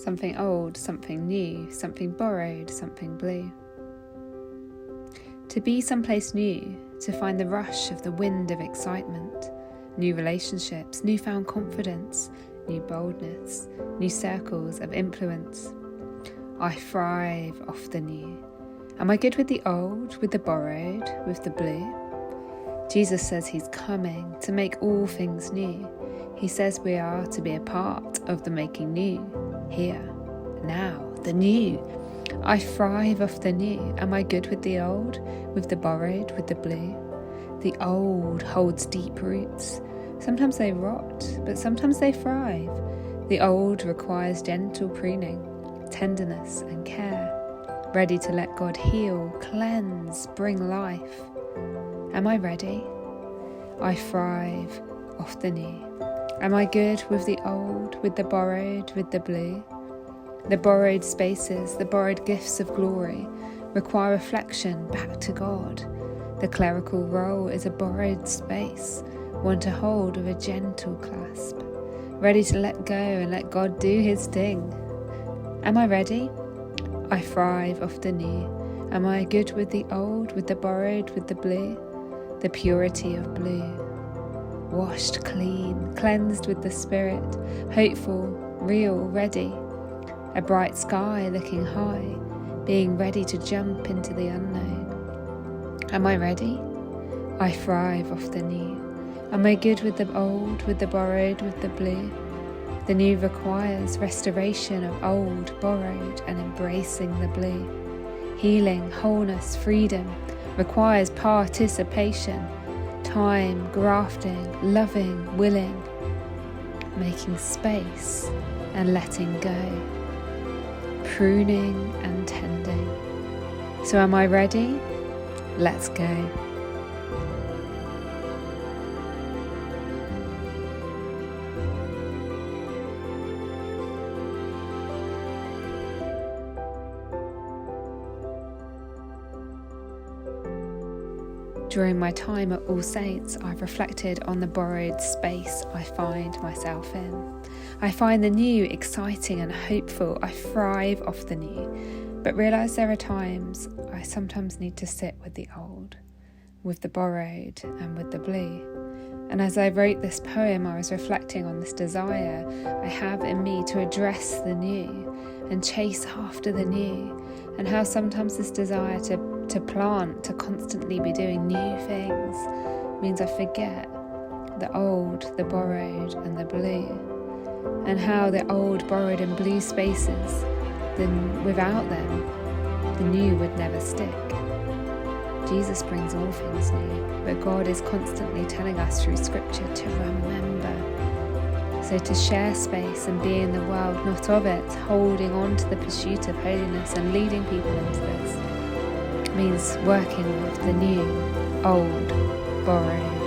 something old, something new, something borrowed, something blue. To be someplace new, to find the rush of the wind of excitement, new relationships, newfound confidence, new boldness, new circles of influence. I thrive off the new. Am I good with the old, with the borrowed, with the blue? Jesus says he's coming to make all things new. He says we are to be a part of the making new, here, now, the new. I thrive off the new. Am I good with the old, with the borrowed, with the blue? The old holds deep roots. Sometimes they rot, but sometimes they thrive. The old requires gentle pruning, tenderness and care, ready to let God heal, cleanse, bring life. Am I ready? I thrive off the new. Am I good with the old, with the borrowed, with the blue? The borrowed spaces, the borrowed gifts of glory require reflection back to God. The clerical role is a borrowed space, one to hold with a gentle clasp, ready to let go and let God do his thing. Am I ready? I thrive off the new. Am I good with the old, with the borrowed, with the blue? The purity of blue. Washed clean, cleansed with the Spirit, hopeful, real, ready. A bright sky looking high, being ready to jump into the unknown. Am I ready? I thrive off the new. Am I good with the old, with the borrowed, with the blue? The new requires restoration of old, borrowed, and embracing the blue. Healing, wholeness, freedom requires participation, time, grafting, loving, willing, making space and letting go, pruning and tending. So am I ready? Let's go. During my time at All Saints, I've reflected on the borrowed space I find myself in. I find the new exciting and hopeful. I thrive off the new, but realise there are times I sometimes need to sit with the old, with the borrowed and with the blue. And as I wrote this poem, I was reflecting on this desire I have in me to address the new and chase after the new, and how sometimes this desire to plant, to constantly be doing new things, means I forget the old, the borrowed and the blue, and how the old, borrowed and blue spaces, then without them, the new would never stick. Jesus brings all things new, but God is constantly telling us through Scripture to remember. So to share space and be in the world, not of it, holding on to the pursuit of holiness and leading people into this, means working with the new, old, borrowed